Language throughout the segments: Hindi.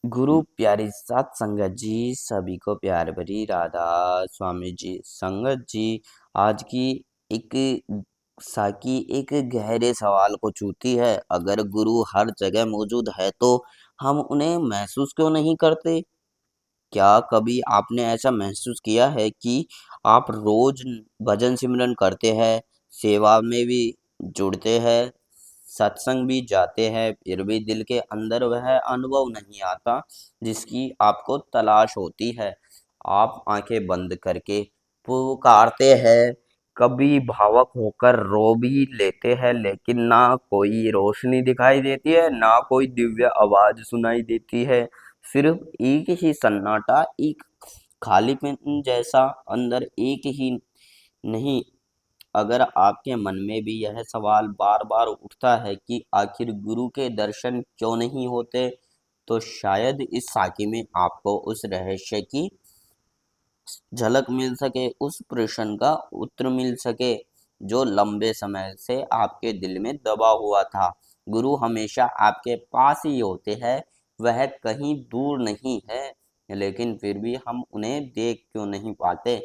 गुरु प्यारी सात संगत जी, सभी को प्यार भरी राधा स्वामी जी। संगत जी, आज की एक साकी एक गहरे सवाल को छूती है। अगर गुरु हर जगह मौजूद है तो हम उन्हें महसूस क्यों नहीं करते? क्या कभी आपने ऐसा महसूस किया है कि आप रोज भजन सिमरन करते हैं, सेवा में भी जुड़ते हैं, सत्संग भी जाते हैं, फिर भी दिल के अंदर वह अनुभव नहीं आता जिसकी आपको तलाश होती है? आप आंखें बंद करके पुकारते हैं, कभी भावुक होकर रो भी लेते हैं, लेकिन ना कोई रोशनी दिखाई देती है, ना कोई दिव्य आवाज सुनाई देती है। सिर्फ एक ही सन्नाटा, एक खालीपन जैसा अंदर एक ही नहीं। अगर आपके मन में भी यह सवाल बार-बार उठता है कि आखिर गुरु के दर्शन क्यों नहीं होते, तो शायद इस साखी में आपको उस रहस्य की झलक मिल सके, उस प्रश्न का उत्तर मिल सके जो लंबे समय से आपके दिल में दबा हुआ था। गुरु हमेशा आपके पास ही होते हैं, वह कहीं दूर नहीं है, लेकिन फिर भी हम उन्हें देख क्यों नहीं पाते?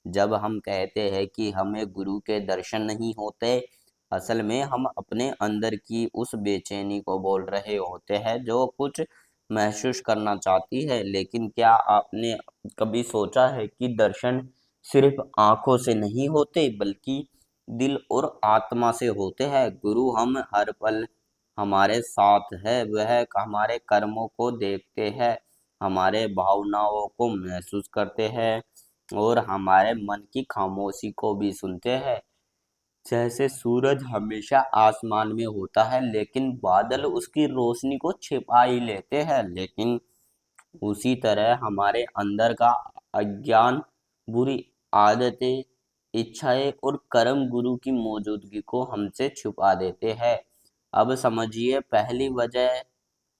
जब हम कहते हैं कि हमें गुरु के दर्शन नहीं होते, असल में हम अपने अंदर की उस बेचैनी को बोल रहे होते हैं जो कुछ महसूस करना चाहती है। लेकिन क्या आपने कभी सोचा है कि दर्शन सिर्फ आंखों से नहीं होते, बल्कि दिल और आत्मा से होते हैं? गुरु हम हर पल हमारे साथ है, वह हमारे कर्मों को देखते हैं, हमारे भावनाओं को महसूस करते हैं और हमारे मन की खामोशी को भी सुनते हैं। जैसे सूरज हमेशा आसमान में होता है, लेकिन बादल उसकी रोशनी को छिपा ही लेते हैं। लेकिन उसी तरह हमारे अंदर का अज्ञान, बुरी आदतें, इच्छाएं और कर्म गुरु की मौजूदगी को हमसे छुपा देते हैं। अब समझिए, पहली वजह,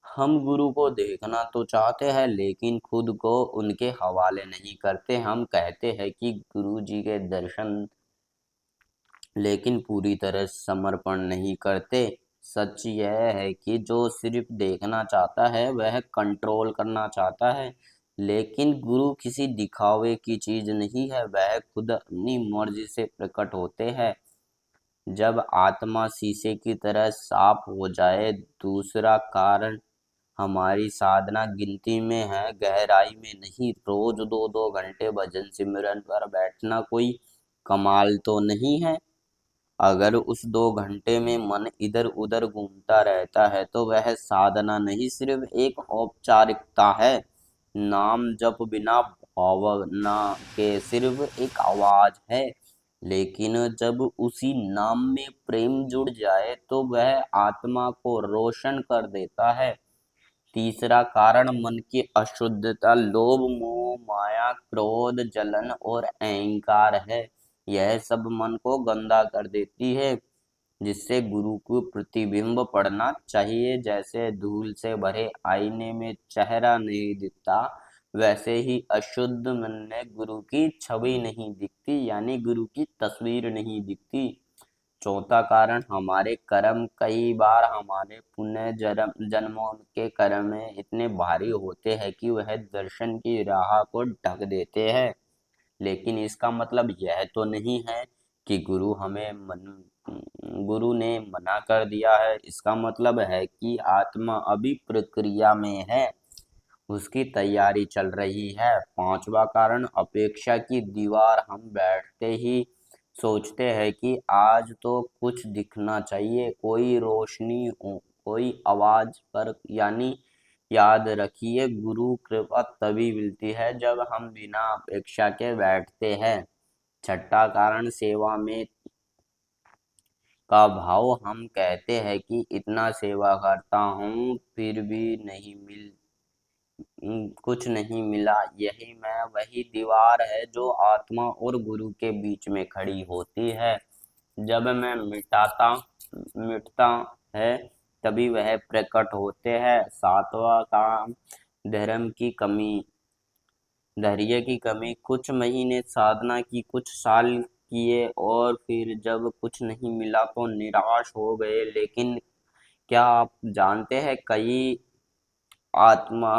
हम गुरु को देखना तो चाहते हैं, लेकिन खुद को उनके हवाले नहीं करते। हम कहते हैं कि गुरु जी के दर्शन, लेकिन पूरी तरह समर्पण नहीं करते। सच यह है कि जो सिर्फ देखना चाहता है वह कंट्रोल करना चाहता है, लेकिन गुरु किसी दिखावे की चीज नहीं है, वह खुद अपनी मर्जी से प्रकट होते हैं। जब आत्मा शीशे की तरह साफ हो जाए। दूसरा कारण, हमारी साधना गिनती में है, गहराई में नहीं। रोज 2-2 घंटे भजन सिमरन पर बैठना कोई कमाल तो नहीं है। अगर उस 2 घंटे में मन इधर उधर घूमता रहता है तो वह साधना नहीं, सिर्फ एक औपचारिकता है। नाम जप बिना भावना के सिर्फ एक आवाज है, लेकिन जब उसी नाम में प्रेम जुड़ जाए तो वह आत्मा को रोशन कर देता है। तीसरा कारण, मन की अशुद्धता, लोभ, मोह, माया, क्रोध, जलन और अहंकार है। यह सब मन को गंदा कर देती है, जिससे गुरु को प्रतिबिंब पड़ना चाहिए। जैसे धूल से भरे आईने में चेहरा नहीं दिखता, वैसे ही अशुद्ध मन में गुरु की छवि नहीं दिखती, यानी गुरु की तस्वीर नहीं दिखती। चौथा कारण, हमारे कर्म, कई बार हमारे पुण्य जन्मों के कर्म में इतने भारी होते हैं कि वह दर्शन की राह को ढक देते हैं। लेकिन इसका मतलब यह तो नहीं है कि गुरु ने मना कर दिया है। इसका मतलब है कि आत्मा अभी प्रक्रिया में है, उसकी तैयारी चल रही है। पांचवा कारण, अपेक्षा की दीवार, हम बैठते ही सोचते हैं कि आज तो कुछ दिखना चाहिए, कोई रोशनी हो, कोई आवाज पर, यानी याद रखिए, गुरु कृपा तभी मिलती है जब हम बिना अपेक्षा के बैठते हैं। छठा कारण, सेवा में का भाव, हम कहते हैं कि इतना सेवा करता हूँ फिर भी कुछ नहीं मिला। यही मैं वही दीवार है जो आत्मा और गुरु के बीच में खड़ी होती है। जब मैं मिटता है, तभी वह प्रकट होते हैं। सातवां काम, धर्म की कमी, धैर्य की कमी। कुछ महीने साधना की, कुछ साल किए और फिर जब कुछ नहीं मिला तो निराश हो गए। लेकिन क्या आप जानते हैं, कई आत्मा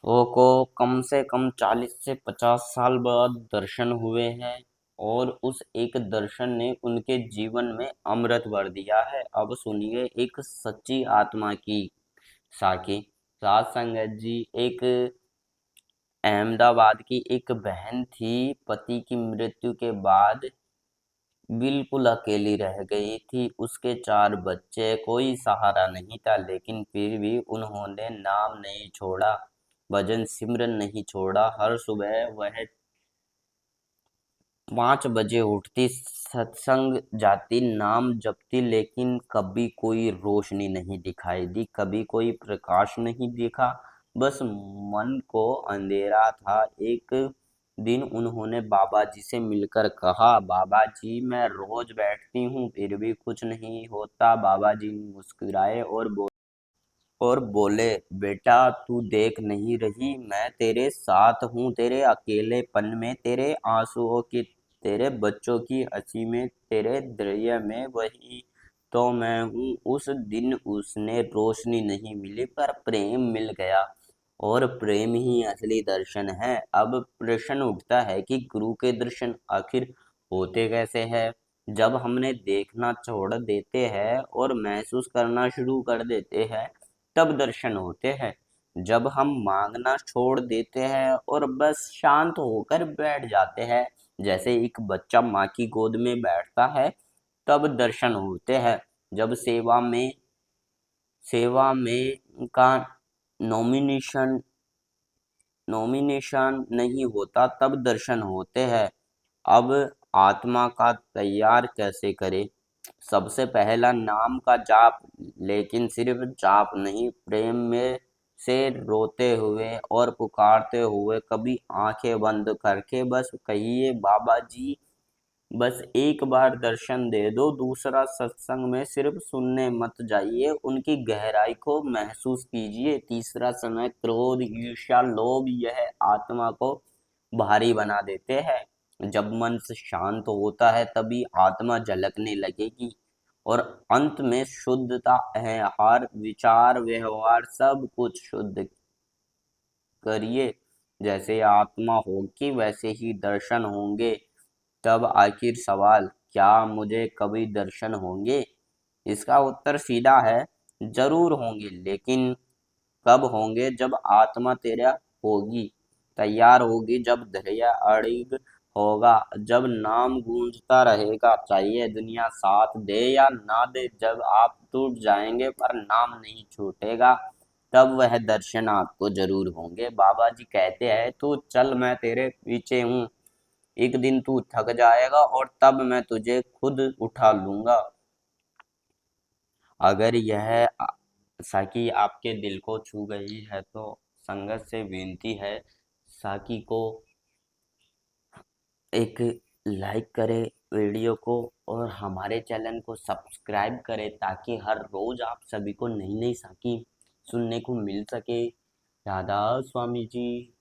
को कम से कम 40 से 50 साल बाद दर्शन हुए हैं और उस एक दर्शन ने उनके जीवन में अमृत भर दिया है। अब सुनिए एक सच्ची आत्मा की साखी। सात संगत जी, एक अहमदाबाद की एक बहन थी, पति की मृत्यु के बाद बिल्कुल अकेली रह गई थी। उसके 4 बच्चे, कोई सहारा नहीं था, लेकिन फिर भी उन्होंने नाम नहीं छोड़ा, भजन सिमरन नहीं छोड़ा। हर सुबह वह 5 बजे उठती, सत्संग जाती, नाम जपती, लेकिन कभी कोई रोशनी नहीं दिखाई दी, कभी कोई प्रकाश नहीं दिखा, बस मन को अंधेरा था। एक दिन उन्होंने बाबा जी से मिलकर कहा, बाबा जी मैं रोज बैठती हूँ फिर भी कुछ नहीं होता। बाबा जी मुस्कुराए और बोले, बेटा तू देख नहीं रही, मैं तेरे साथ हूँ, तेरे अकेलेपन में, तेरे आंसुओं की, तेरे बच्चों की हंसी में, तेरे धैर्य में, वही तो मैं हूँ। उस दिन उसने रोशनी नहीं मिली पर प्रेम मिल गया, और प्रेम ही असली दर्शन है। अब प्रश्न उठता है कि गुरु के दर्शन आखिर होते कैसे हैं? जब हमने देखना छोड़ देते हैं और महसूस करना शुरू कर देते हैं, तब दर्शन होते हैं। जब हम मांगना छोड़ देते हैं और बस शांत होकर बैठ जाते हैं, जैसे एक बच्चा माँ की गोद में बैठता है, तब दर्शन होते हैं। जब सेवा में का नॉमिनेशन नॉमिनेशन नहीं होता, तब दर्शन होते हैं। अब आत्मा का तैयार कैसे करें? सबसे पहला नाम का जाप, लेकिन सिर्फ जाप नहीं, प्रेम में से रोते हुए और पुकारते हुए, कभी आंखें बंद करके बस कहिए, बाबा जी बस एक बार दर्शन दे दो। दूसरा, सत्संग में सिर्फ सुनने मत जाइए, उनकी गहराई को महसूस कीजिए। तीसरा समय, क्रोध ईर्ष्या लोभ यह आत्मा को भारी बना देते हैं। जब मन से शांत होता है तभी आत्मा झलकने लगेगी। और अंत में शुद्धता है, हर विचार व्यवहार सब कुछ शुद्ध करिए। जैसे आत्मा होगी वैसे ही दर्शन होंगे। तब आखिर सवाल, क्या मुझे कभी दर्शन होंगे? इसका उत्तर सीधा है, जरूर होंगे, लेकिन कब होंगे? जब आत्मा तेरा होगी, तैयार होगी, जब धैर्य अड़िग होगा, जब नाम गूंजता रहेगा, चाहिए दुनिया साथ दे या ना दे, जब आप टूट जाएंगे पर नाम नहीं छूटेगा, तब वह दर्शन आपको जरूर होंगे। बाबा जी कहते हैं, तू चल मैं तेरे पीछे हूँ, एक दिन तू थक जाएगा और तब मैं तुझे खुद उठा लूंगा। अगर यह साकी आपके दिल को छू गई है तो संगत से विनती है, साकी को एक लाइक करें वीडियो को, और हमारे चैनल को सब्सक्राइब करें, ताकि हर रोज आप सभी को नई नई साकी सुनने को मिल सके। राधा स्वामी जी।